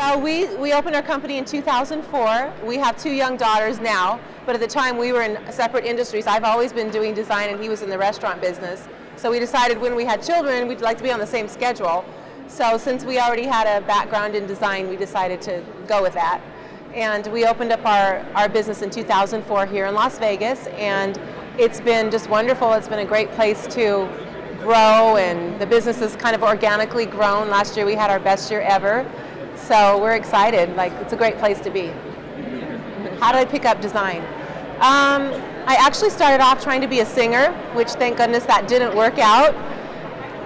Well, we opened our company in 2004. We have 2 young daughters now, but at the time we were in separate industries. I've always been doing design and he was in the restaurant business. So we decided when we had children, we'd like to be on the same schedule. So since we already had a background in design, we decided to go with that. And we opened up our business in 2004 here in Las Vegas, and it's been just wonderful. It's been a great place to grow, and the business has kind of organically grown. Last year we had our best year ever. So we're excited. Like, it's a great place to be. How did I pick up design? I actually started off trying to be a singer, which thank goodness that didn't work out.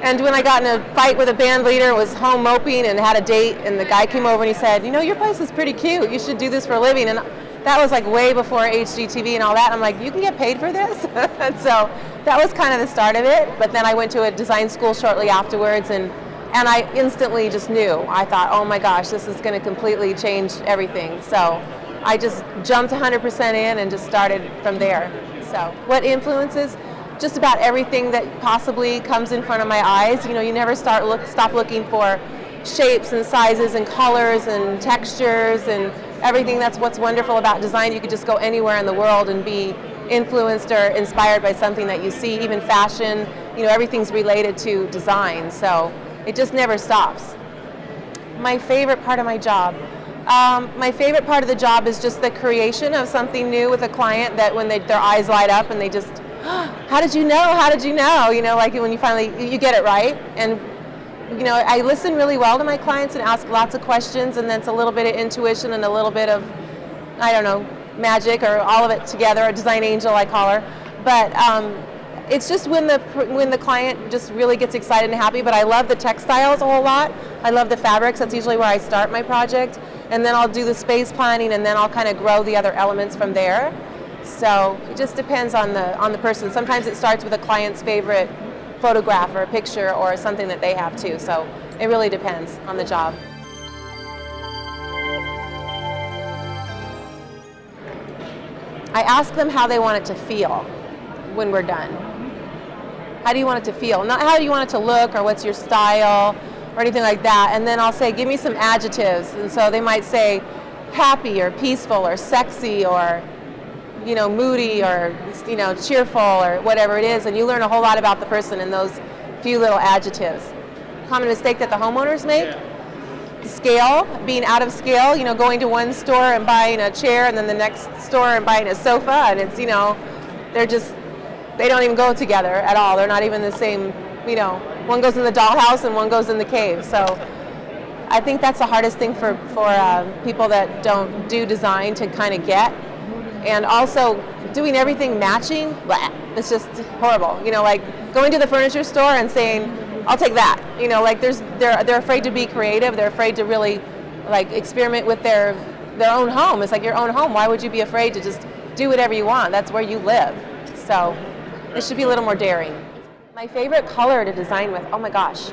And when I got in a fight with a band leader, was home moping and had a date, and the guy came over and he said, you know, your place is pretty cute. You should do this for a living. And that was like way before HGTV and all that. I'm like, you can get paid for this? And so that was kind of the start of it. But then I went to a design school shortly afterwards, and I instantly just knew. I thought, oh my gosh, this is going to completely change everything. So I just jumped 100% in and just started from there. So what influences? Just about everything that possibly comes in front of my eyes. You know, you never stop looking for shapes and sizes and colors and textures and everything. That's what's wonderful about design. You could just go anywhere in the world and be influenced or inspired by something that you see. Even fashion, you know, everything's related to design. So it just never stops. My favorite part of my job. My favorite part of the job is just the creation of something new with a client that when their eyes light up and they just, how did you know? How did you know? You know, like when you finally, you get it right. And, you know, I listen really well to my clients and ask lots of questions, and then it's a little bit of intuition and a little bit of, I don't know, magic, or all of it together, a design angel I call her. But it's just when the client just really gets excited and happy. But I love the textiles a whole lot. I love the fabrics. That's usually where I start my project. And then I'll do the space planning, and then I'll kind of grow the other elements from there. So it just depends on the person. Sometimes it starts with a client's favorite photograph or a picture or something that they have too. So it really depends on the job. I ask them how they want it to feel when we're done. How do you want it to feel? Not how do you want it to look or what's your style or anything like that. And then I'll say, give me some adjectives. And so they might say happy or peaceful or sexy or, you know, moody or, you know, cheerful or whatever it is. And you learn a whole lot about the person in those few little adjectives. Common mistake that the homeowners make. Scale, being out of scale, you know, going to one store and buying a chair and then the next store and buying a sofa, and it's, you know, they don't even go together at all. They're not even the same, you know, one goes in the dollhouse and one goes in the cave. So I think that's the hardest thing for people that don't do design to kind of get. And also doing everything matching, blah, it's just horrible. You know, like going to the furniture store and saying, I'll take that. You know, like they're afraid to be creative. They're afraid to really like experiment with their own home. It's like your own home. Why would you be afraid to just do whatever you want? That's where you live. So it should be a little more daring. My favorite color to design with, oh my gosh.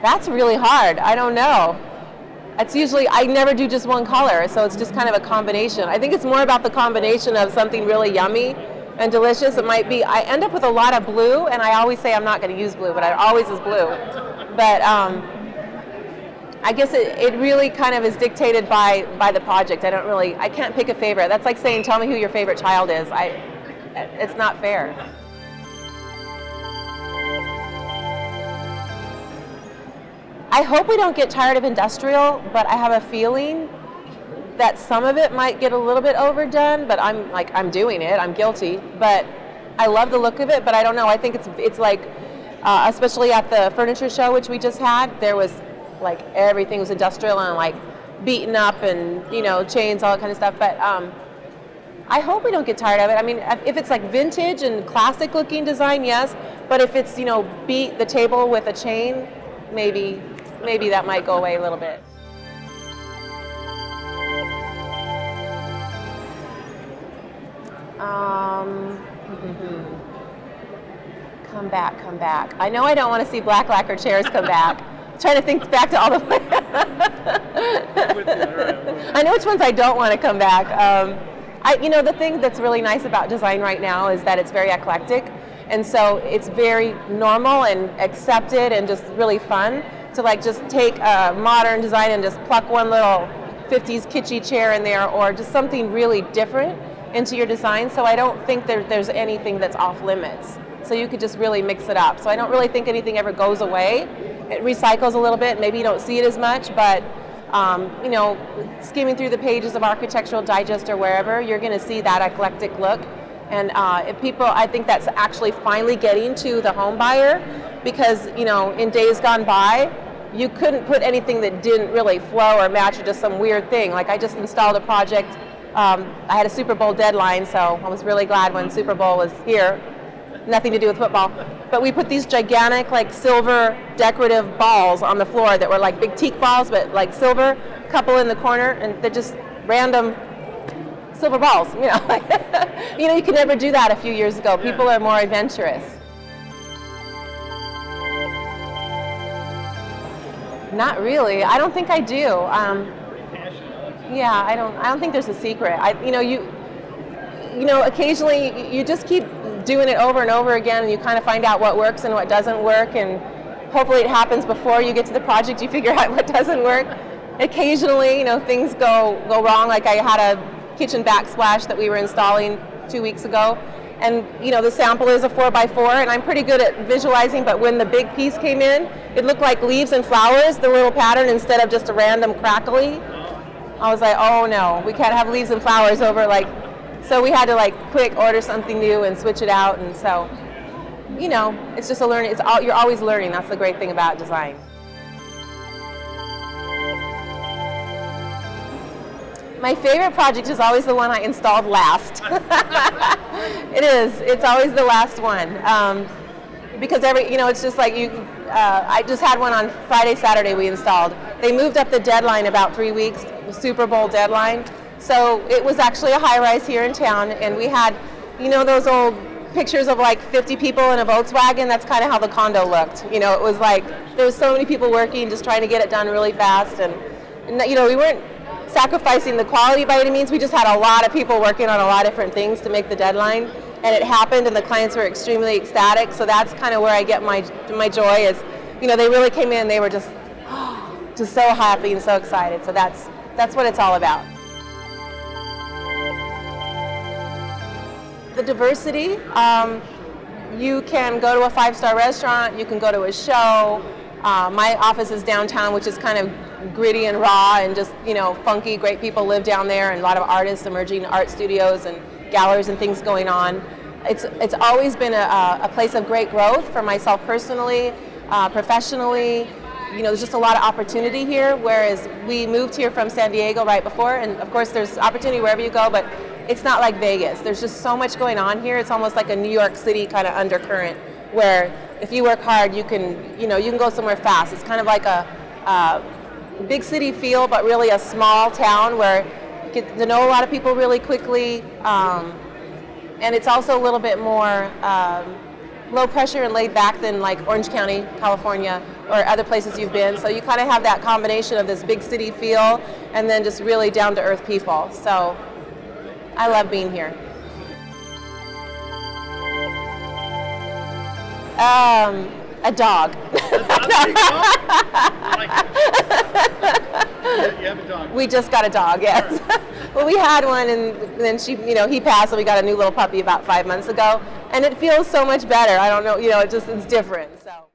That's really hard. I don't know. It's usually, I never do just one color, so it's just kind of a combination. I think it's more about the combination of something really yummy and delicious. It might be, I end up with a lot of blue, and I always say I'm not going to use blue, but I always use blue. But I guess it really kind of is dictated by the project. I can't pick a favorite. That's like saying, tell me who your favorite child is. It's not fair. I hope we don't get tired of industrial, but I have a feeling that some of it might get a little bit overdone, but I'm doing it, I'm guilty, but I love the look of it, but I don't know, I think it's like, especially at the furniture show, which we just had, there was like, everything was industrial and like beaten up and, you know, chains, all that kind of stuff, but I hope we don't get tired of it. I mean, if it's like vintage and classic looking design, yes, but if it's, you know, beat the table with a chain, maybe that might go away a little bit. Come back. I know I don't want to see black lacquer chairs come back. I'm trying to think back to all the I know which ones I don't want to come back. You know, the thing that's really nice about design right now is that it's very eclectic. And so it's very normal and accepted and just really fun. to like just take a modern design and just pluck one little 50s kitschy chair in there, or just something really different into your design. So I don't think there's anything that's off limits. So you could just really mix it up. So I don't really think anything ever goes away. It recycles a little bit. Maybe you don't see it as much, but you know, skimming through the pages of Architectural Digest or wherever, you're going to see that eclectic look. And if people, I think that's actually finally getting to the home buyer, because, you know, in days gone by, you couldn't put anything that didn't really flow or match, or just some weird thing. Like I just installed a project. I had a Super Bowl deadline, so I was really glad when Super Bowl was here. Nothing to do with football. But we put these gigantic, like, silver decorative balls on the floor that were like big teak balls, but like silver, couple in the corner, and they're just random silver balls, you know. You know, you could never do that a few years ago. People are more adventurous. Not really. I don't think I do. Yeah, I don't think there's a secret. You know, occasionally you just keep doing it over and over again, and you kind of find out what works and what doesn't work, and hopefully it happens before you get to the project. You figure out what doesn't work. Occasionally, you know, things go wrong. Like I had a kitchen backsplash that we were installing 2 weeks ago, and you know, the sample is a 4x4, and I'm pretty good at visualizing, but when the big piece came in, it looked like leaves and flowers, the little pattern, instead of just a random crackly. I was like, oh no, we can't have leaves and flowers over, like, so we had to like quick order something new and switch it out. And so, you know, it's just a learning, you're always learning. That's the great thing about design. My favorite project is always the one I installed last. It is. It's always the last one. Because you know, it's just like I just had one on Friday, Saturday we installed. They moved up the deadline about 3 weeks, the Super Bowl deadline. So it was actually a high-rise here in town, and we had, you know, those old pictures of like 50 people in a Volkswagen. That's kind of how the condo looked. You know, it was like there was so many people working, just trying to get it done really fast, and you know, we weren't sacrificing the quality by any means. We just had a lot of people working on a lot of different things to make the deadline, and it happened, and the clients were extremely ecstatic. So that's kind of where I get my joy. Is, you know, they really came in, they were just so happy and so excited. So that's what it's all about. The diversity, you can go to a 5-star restaurant, you can go to a show. My office is downtown, which is kind of gritty and raw and just, you know, funky. Great people live down there, and a lot of artists, emerging art studios and galleries and things going on. It's always been a place of great growth for myself personally, professionally. You know, there's just a lot of opportunity here, whereas we moved here from San Diego right before, and of course there's opportunity wherever you go, but it's not like Vegas. There's just so much going on here. It's almost like a New York City kind of undercurrent, where if you work hard, you can go somewhere fast. It's kind of like a big city feel, but really a small town where you get to know a lot of people really quickly, and it's also a little bit more low pressure and laid back than like Orange County, California, or other places you've been. So you kind of have that combination of this big city feel and then just really down to earth people. So I love being here. A dog. You have a dog. We just got a dog, yes. Well, we had one, and then he passed, and we got a new little puppy about 5 months ago, and it feels so much better. I don't know, it's different. So.